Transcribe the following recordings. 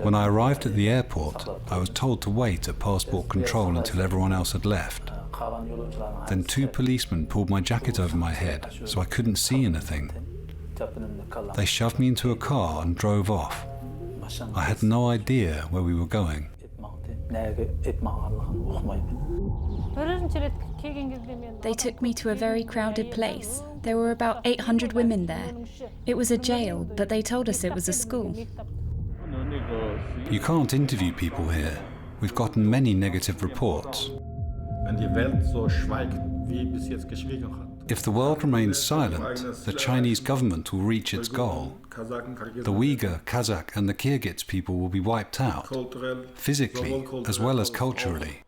When I arrived at the airport, I was told to wait at passport control until everyone else had left. Then 2 policemen pulled my jacket over my head, so I couldn't see anything. They shoved me into a car and drove off. I had no idea where we were going. They took me to a very crowded place. There were about 800 women there. It was a jail, but they told us it was a school. You can't interview people here. We've gotten many negative reports. If the world remains silent, the Chinese government will reach its goal. The Uighur, Kazakh and the Kyrgyz people will be wiped out, physically as well as culturally.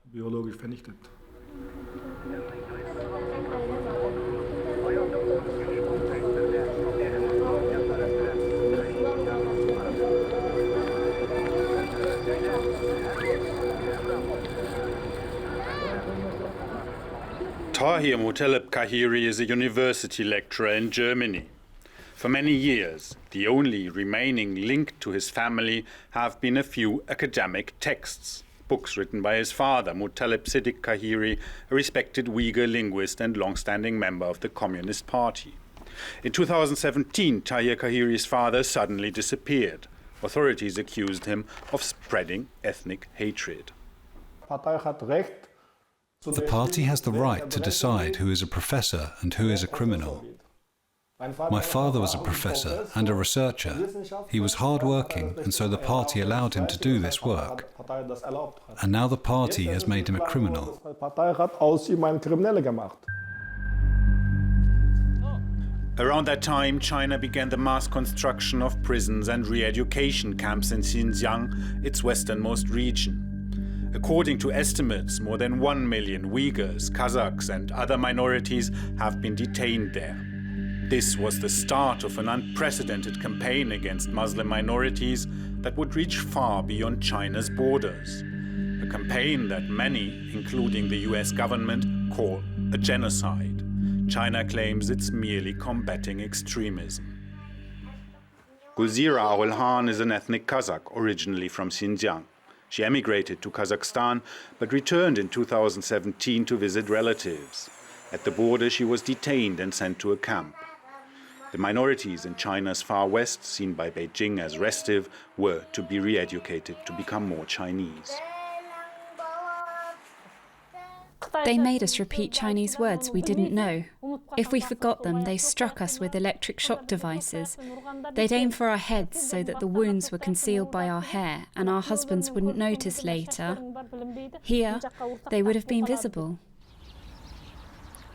Tahir Muttalib Kahiri is a university lecturer in Germany. For many years, the only remaining link to his family have been a few academic texts, books written by his father, Muttalib Siddiq Kahiri, a respected Uyghur linguist and long-standing member of the Communist Party. In 2017, Tahir Kahiri's father suddenly disappeared. Authorities accused him of spreading ethnic hatred. The party has the right to decide who is a professor and who is a criminal. My father was a professor and a researcher. He was hard-working, and so the party allowed him to do this work. And now the party has made him a criminal. Around that time, China began the mass construction of prisons and re-education camps in Xinjiang, its westernmost region. According to estimates, more than 1 million Uighurs, Kazakhs and other minorities have been detained there. This was the start of an unprecedented campaign against Muslim minorities that would reach far beyond China's borders. A campaign that many, including the US government, call a genocide. China claims it's merely combating extremism. Gulzira Arulhan is an ethnic Kazakh originally from Xinjiang. She emigrated to Kazakhstan, but returned in 2017 to visit relatives. At the border, she was detained and sent to a camp. The minorities in China's far west, seen by Beijing as restive, were to be re-educated to become more Chinese. They made us repeat Chinese words we didn't know. If we forgot them, they struck us with electric shock devices. They'd aim for our heads so that the wounds were concealed by our hair and our husbands wouldn't notice later. Here, they would have been visible.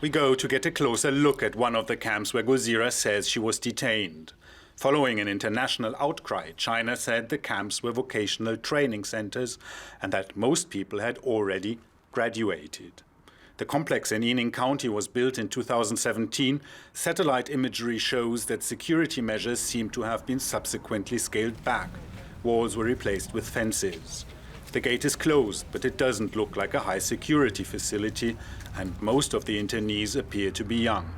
We go to get a closer look at one of the camps where Gulzira says she was detained. Following an international outcry, China said the camps were vocational training centers and that most people had already graduated. The complex in Yining County was built in 2017. Satellite imagery shows that security measures seem to have been subsequently scaled back. Walls were replaced with fences. The gate is closed, but it doesn't look like a high security facility, and most of the internees appear to be young.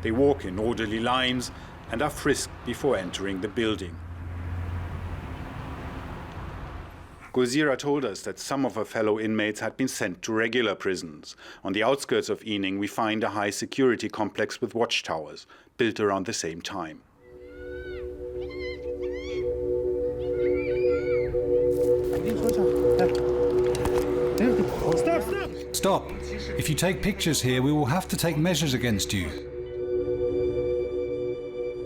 They walk in orderly lines and are frisked before entering the building. Gulzira told us that some of her fellow inmates had been sent to regular prisons. On the outskirts of Yining, we find a high security complex with watchtowers, built around the same time. Stop! If you take pictures here, we will have to take measures against you.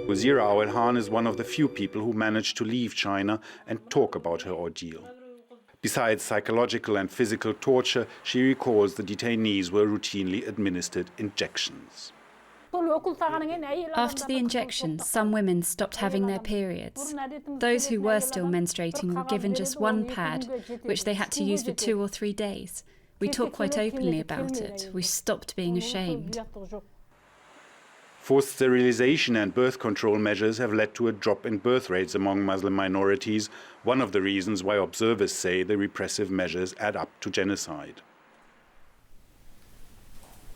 Gulzira Arulhan is one of the few people who managed to leave China and talk about her ordeal. Besides psychological and physical torture, she recalls the detainees were routinely administered injections. After the injections, some women stopped having their periods. Those who were still menstruating were given just one pad, which they had to use for 2 or 3 days. We talked quite openly about it. We stopped being ashamed. Forced sterilization and birth control measures have led to a drop in birth rates among Muslim minorities, one of the reasons why observers say the repressive measures add up to genocide.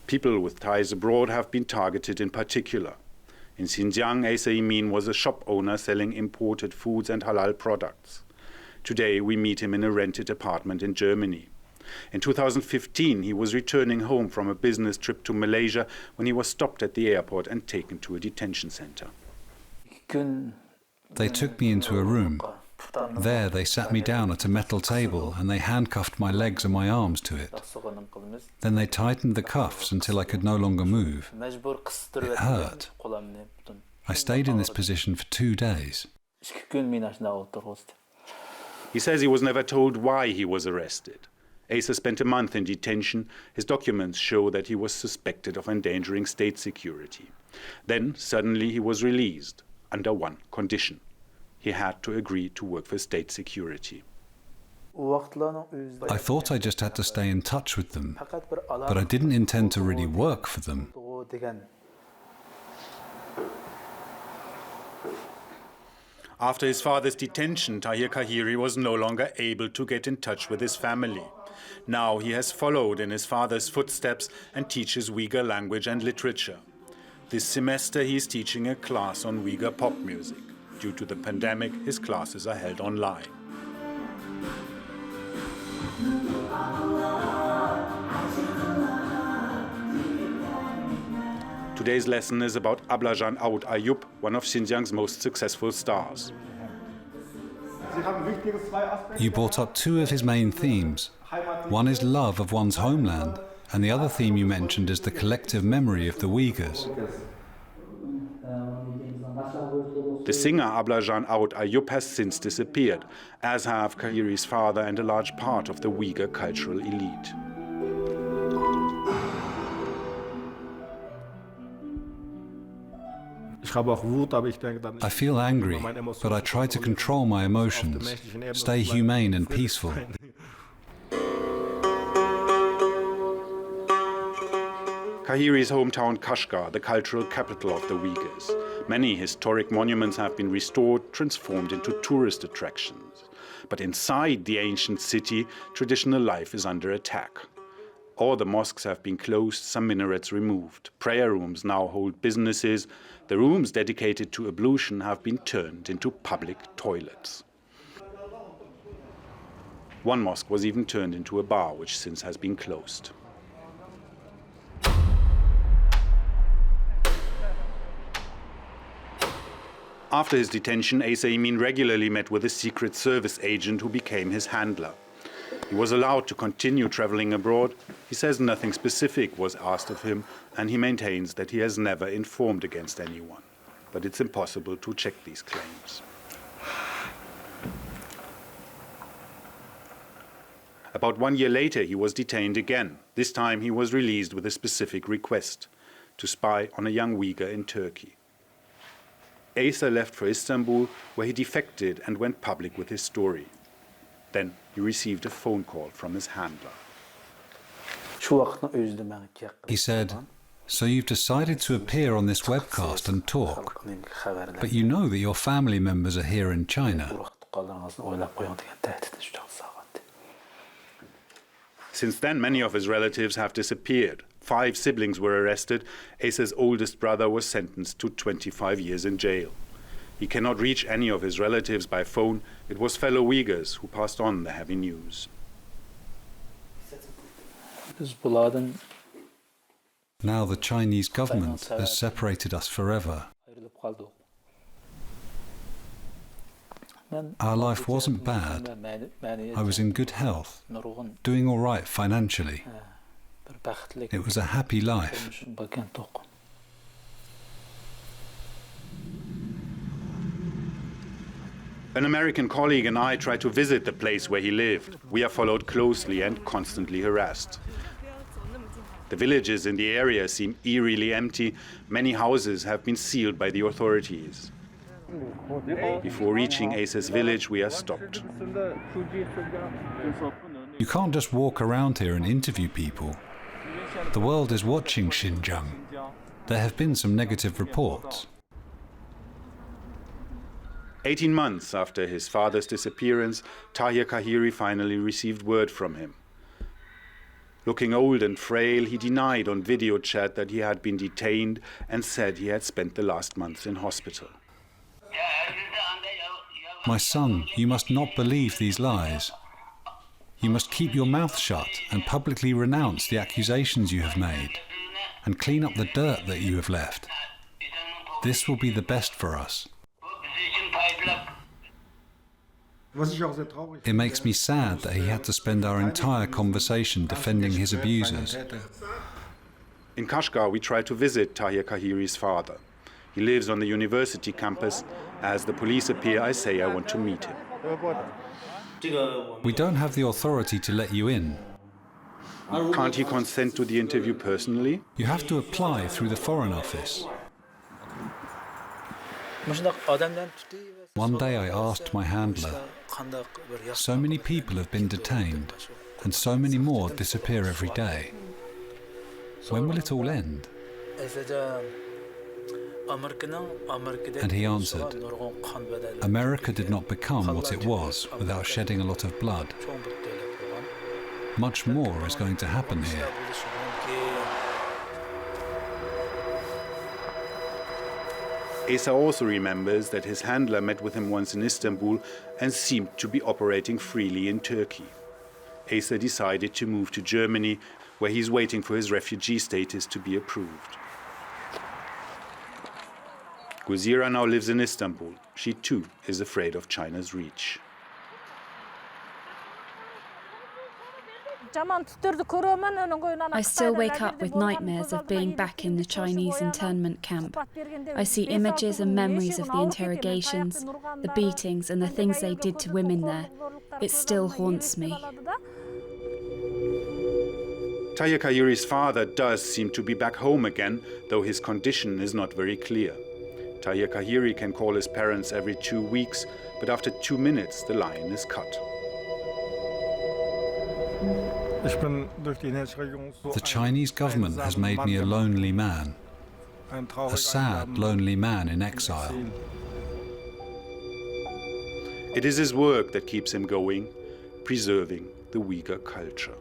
People with ties abroad have been targeted in particular. In Xinjiang, Asa Emin was a shop owner selling imported foods and halal products. Today, we meet him in a rented apartment in Germany. In 2015, he was returning home from a business trip to Malaysia when he was stopped at the airport and taken to a detention center. They took me into a room. There, they sat me down at a metal table and they handcuffed my legs and my arms to it. Then they tightened the cuffs until I could no longer move. It hurt. I stayed in this position for 2 days. He says he was never told why he was arrested. Asa spent a month in detention. His documents show that he was suspected of endangering state security. Then, suddenly, he was released, under one condition. He had to agree to work for state security. I thought I just had to stay in touch with them, but I didn't intend to really work for them. After his father's detention, Tahir Kahiri was no longer able to get in touch with his family. Now he has followed in his father's footsteps and teaches Uyghur language and literature. This semester he is teaching a class on Uyghur pop music. Due to the pandemic, his classes are held online. Today's lesson is about Ablajan Aoud Ayub, one of Xinjiang's most successful stars. You brought up two of his main themes. One is love of one's homeland, and the other theme you mentioned is the collective memory of the Uyghurs. The singer Ablajan Aoud Ayub has since disappeared, as have Kahiri's father and a large part of the Uyghur cultural elite. I feel angry, but I try to control my emotions, stay humane and peaceful. Kahiri's hometown Kashgar, the cultural capital of the Uyghurs. Many historic monuments have been restored, transformed into tourist attractions. But inside the ancient city, traditional life is under attack. All the mosques have been closed, some minarets removed. Prayer rooms now hold businesses. The rooms dedicated to ablution have been turned into public toilets. One mosque was even turned into a bar, which since has been closed. After his detention, Asa Emin regularly met with a Secret Service agent who became his handler. He was allowed to continue traveling abroad. He says nothing specific was asked of him, and he maintains that he has never informed against anyone. But it's impossible to check these claims. About 1 year later, he was detained again. This time he was released with a specific request: to spy on a young Uyghur in Turkey. Asa left for Istanbul, where he defected and went public with his story. Then he received a phone call from his handler. He said, "So you've decided to appear on this webcast and talk, but you know that your family members are here in China." Since then, many of his relatives have disappeared. 5 siblings were arrested. Asa's oldest brother was sentenced to 25 years in jail. He cannot reach any of his relatives by phone. It was fellow Uyghurs who passed on the heavy news. Now the Chinese government has separated us forever. Our life wasn't bad. I was in good health, doing all right financially. It was a happy life. An American colleague and I tried to visit the place where he lived. We are followed closely and constantly harassed. The villages in the area seem eerily empty. Many houses have been sealed by the authorities. Before reaching Asa's village, we are stopped. You can't just walk around here and interview people. The world is watching Xinjiang. There have been some negative reports. 18 months after his father's disappearance, Tahir Kahiri finally received word from him. Looking old and frail, he denied on video chat that he had been detained and said he had spent the last months in hospital. My son, you must not believe these lies. You must keep your mouth shut and publicly renounce the accusations you have made and clean up the dirt that you have left. This will be the best for us. It makes me sad that he had to spend our entire conversation defending his abusers. In Kashgar, we tried to visit Tahir Kahiri's father. He lives on the university campus. As the police appear, I say I want to meet him. We don't have the authority to let you in. Can't he consent to the interview personally? You have to apply through the Foreign Office. One day I asked my handler, so many people have been detained and so many more disappear every day. When will it all end? And he answered, America did not become what it was without shedding a lot of blood. Much more is going to happen here. Asa also remembers that his handler met with him once in Istanbul and seemed to be operating freely in Turkey. Asa decided to move to Germany, where he's waiting for his refugee status to be approved. Guzira now lives in Istanbul. She too is afraid of China's reach. I still wake up with nightmares of being back in the Chinese internment camp. I see images and memories of the interrogations, the beatings and the things they did to women there. It still haunts me. Tahir Kahiri's father does seem to be back home again, though his condition is not very clear. Tahir Kahiri can call his parents every 2 weeks, but after 2 minutes the line is cut. The Chinese government has made me a lonely man, a sad, lonely man in exile. It is his work that keeps him going, preserving the Uyghur culture.